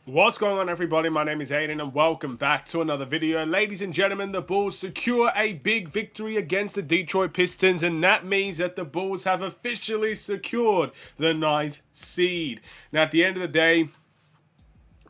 What's going on, everybody? My name is Aiden and welcome back to another video. Ladies and gentlemen, the Bulls secure a big victory against the Detroit Pistons, and that means that the Bulls have officially secured the 9th seed. Now, at the end of the day,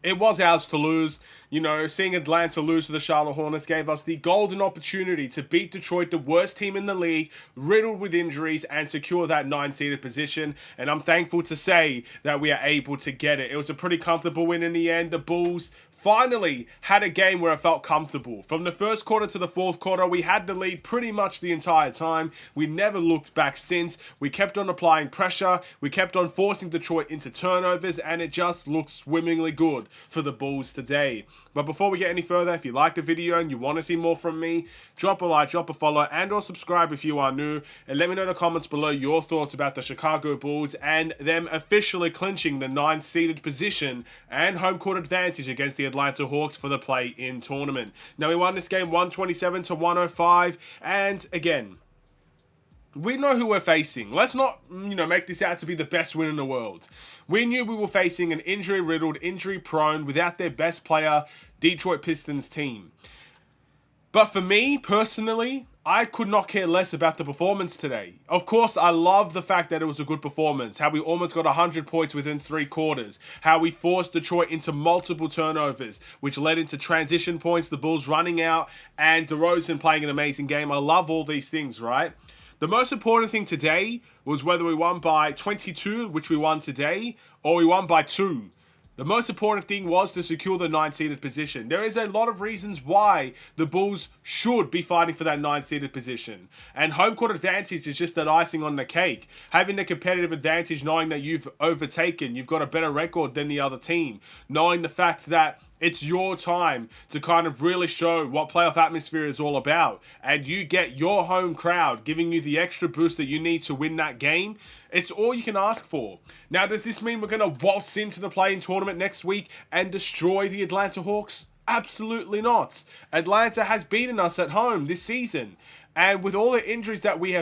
it was ours to lose. You know, seeing Atlanta lose to the Charlotte Hornets gave us the golden opportunity to beat Detroit, the worst team in the league, riddled with injuries, and secure that 9-seeded position. And I'm thankful to say that we are able to get it. It was a pretty comfortable win in the end. The Bulls finally had a game where it felt comfortable. From the first quarter to the fourth quarter, we had the lead pretty much the entire time. We never looked back since. We kept on applying pressure. We kept on forcing Detroit into turnovers, and it just looked swimmingly good for the Bulls today. But before we get any further, if you like the video and you want to see more from me, drop a like, drop a follow, and or subscribe if you are new, and let me know in the comments below your thoughts about the Chicago Bulls and them officially clinching the 9th-seeded position and home court advantage against the Atlanta Hawks for the play-in tournament. Now, we won this game 127 to 105, and again, we know who we're facing. Let's not, make this out to be the best win in the world. We knew we were facing an injury-riddled, injury-prone, without their best player, Detroit Pistons team. But for me, personally, I could not care less about the performance today. Of course, I love the fact that it was a good performance, how we almost got 100 points within 3 quarters, how we forced Detroit into multiple turnovers, which led into transition points, the Bulls running out, and DeRozan playing an amazing game. I love all these things, right? The most important thing today was whether we won by 22, which we won today, or we won by 2. The most important thing was to secure the 9th-seeded position. There is a lot of reasons why the Bulls should be fighting for that 9th-seeded position. And home court advantage is just that icing on the cake. Having the competitive advantage, knowing that you've got a better record than the other team. Knowing the fact that it's your time to kind of really show what playoff atmosphere is all about. And you get your home crowd giving you the extra boost that you need to win that game. It's all you can ask for. Now, does this mean we're going to waltz into the play-in tournament next week and destroy the Atlanta Hawks? Absolutely not. Atlanta has beaten us at home this season. And with all the injuries that we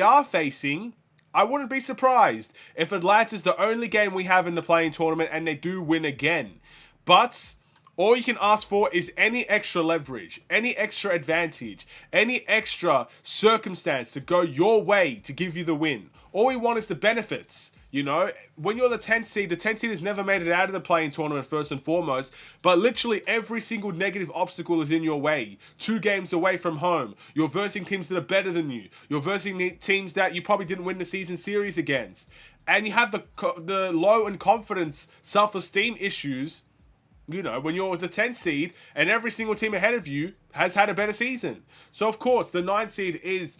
are facing, I wouldn't be surprised if Atlanta's the only game we have in the play-in tournament and they do win again. But all you can ask for is any extra leverage, any extra advantage, any extra circumstance to go your way to give you the win. All we want is the benefits. When you're the 10th seed has never made it out of the play-in tournament first and foremost, but literally every single negative obstacle is in your way. 2 games away from home. You're versing teams that are better than you. You're versing teams that you probably didn't win the season series against. And you have the low and confidence, self-esteem issues, when you're the 10th seed and every single team ahead of you has had a better season. So, of course, the 9th seed is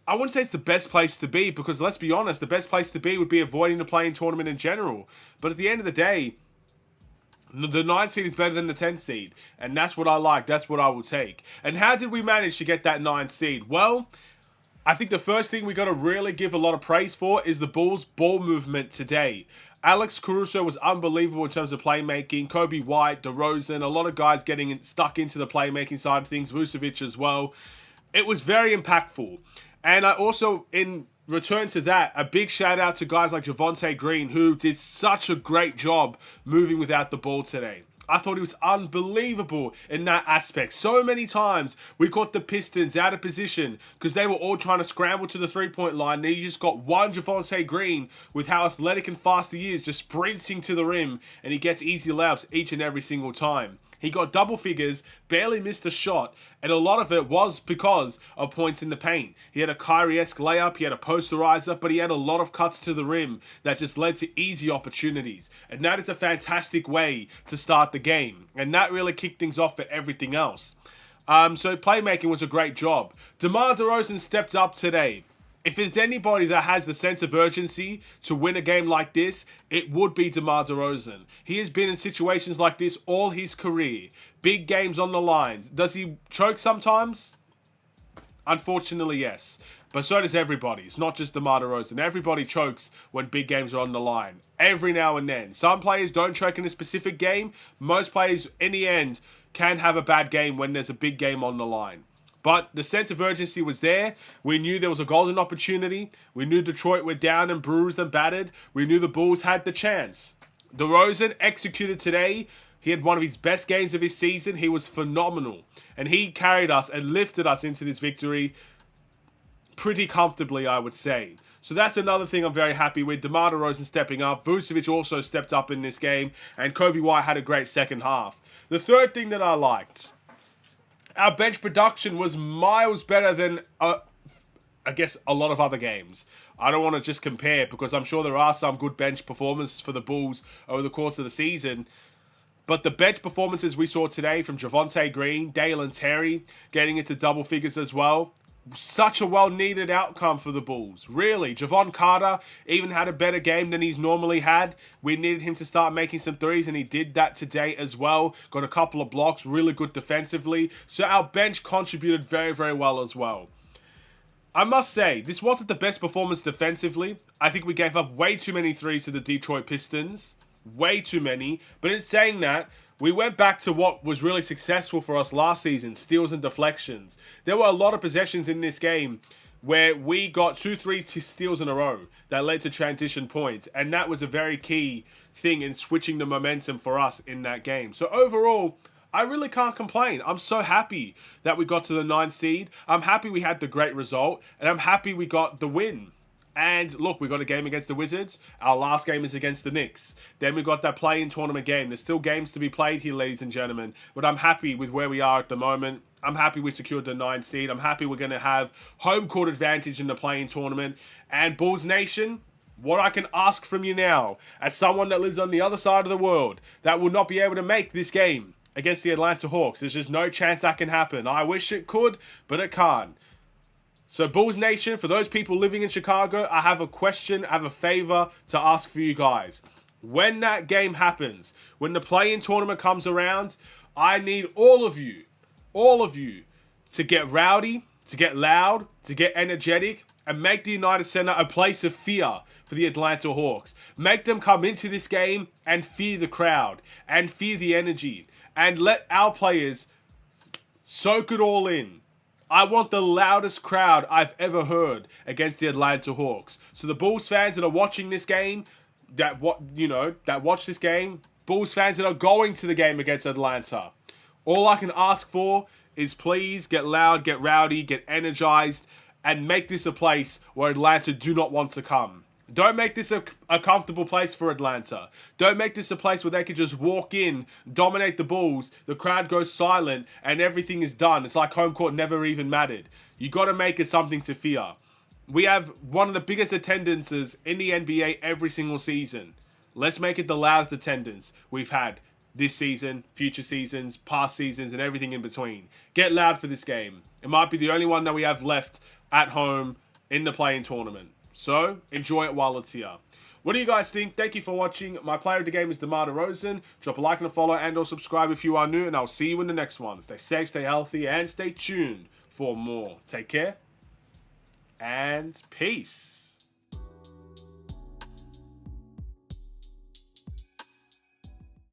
I wouldn't say it's the best place to be, because let's be honest, the best place to be would be avoiding the play-in tournament in general. But at the end of the day, the 9th seed is better than the 10th seed. And that's what I like. That's what I will take. And how did we manage to get that 9th seed? Well, I think the first thing we got to really give a lot of praise for is the Bulls' ball movement today. Alex Caruso was unbelievable in terms of playmaking. Kobe White, DeRozan, a lot of guys getting stuck into the playmaking side of things. Vucevic as well. It was very impactful. And I also, in return to that, a big shout out to guys like Javonte Green, who did such a great job moving without the ball today. I thought he was unbelievable in that aspect. So many times we caught the Pistons out of position because they were all trying to scramble to the three-point line. And you just got one Javonte Green with how athletic and fast he is, just sprinting to the rim, and he gets easy layups each and every single time. He got double figures, barely missed a shot, and a lot of it was because of points in the paint. He had a Kyrie-esque layup, he had a posterizer, but he had a lot of cuts to the rim that just led to easy opportunities. And that is a fantastic way to start the game. And that really kicked things off for everything else. So playmaking was a great job. DeMar DeRozan stepped up today. If there's anybody that has the sense of urgency to win a game like this, it would be DeMar DeRozan. He has been in situations like this all his career. Big games on the line. Does he choke sometimes? Unfortunately, yes. But so does everybody. It's not just DeMar DeRozan. Everybody chokes when big games are on the line. Every now and then. Some players don't choke in a specific game. Most players, in the end, can have a bad game when there's a big game on the line. But the sense of urgency was there. We knew there was a golden opportunity. We knew Detroit were down and bruised and battered. We knew the Bulls had the chance. DeRozan executed today. He had one of his best games of his season. He was phenomenal. And he carried us and lifted us into this victory pretty comfortably, I would say. So that's another thing I'm very happy with. DeMar DeRozan stepping up. Vucevic also stepped up in this game. And Kobe White had a great second half. The third thing that I liked, our bench production was miles better than, I guess, a lot of other games. I don't want to just compare because I'm sure there are some good bench performances for the Bulls over the course of the season. But the bench performances we saw today from Javonte Green, Dale and Terry getting into double figures as well. Such a well-needed outcome for the Bulls. Really, Javon Carter even had a better game than he's normally had. We needed him to start making some threes, and he did that today as well. Got a couple of blocks, really good defensively. So our bench contributed very, very well as well. I must say, this wasn't the best performance defensively. I think we gave up way too many threes to the Detroit Pistons. Way too many. But in saying that, we went back to what was really successful for us last season, steals and deflections. There were a lot of possessions in this game where we got 2-3 steals in a row that led to transition points. And that was a very key thing in switching the momentum for us in that game. So overall, I really can't complain. I'm so happy that we got to the 9th seed. I'm happy we had the great result. And I'm happy we got the win. And look, we got a game against the Wizards. Our last game is against the Knicks. Then we got that play-in tournament game. There's still games to be played here, ladies and gentlemen. But I'm happy with where we are at the moment. I'm happy we secured the 9th seed. I'm happy we're going to have home court advantage in the play-in tournament. And Bulls Nation, what I can ask from you now, as someone that lives on the other side of the world, that will not be able to make this game against the Atlanta Hawks. There's just no chance that can happen. I wish it could, but it can't. So Bulls Nation, for those people living in Chicago, I have a question, I have a favor to ask for you guys. When that game happens, when the play-in tournament comes around, I need all of you to get rowdy, to get loud, to get energetic, and make the United Center a place of fear for the Atlanta Hawks. Make them come into this game and fear the crowd, and fear the energy, and let our players soak it all in. I want the loudest crowd I've ever heard against the Atlanta Hawks. So the Bulls fans that are watching this game, that watch this game, Bulls fans that are going to the game against Atlanta, all I can ask for is please get loud, get rowdy, get energized, and make this a place where Atlanta do not want to come. Don't make this a comfortable place for Atlanta. Don't make this a place where they can just walk in, dominate the Bulls, the crowd goes silent, and everything is done. It's like home court never even mattered. You got to make it something to fear. We have one of the biggest attendances in the NBA every single season. Let's make it the loudest attendance we've had this season, future seasons, past seasons, and everything in between. Get loud for this game. It might be the only one that we have left at home in the play-in tournament. So, enjoy it while it's here. What do you guys think? Thank you for watching. My player of the game is DeMar DeRozan. Drop a like and a follow and or subscribe if you are new. And I'll see you in the next one. Stay safe, stay healthy, and stay tuned for more. Take care. And peace.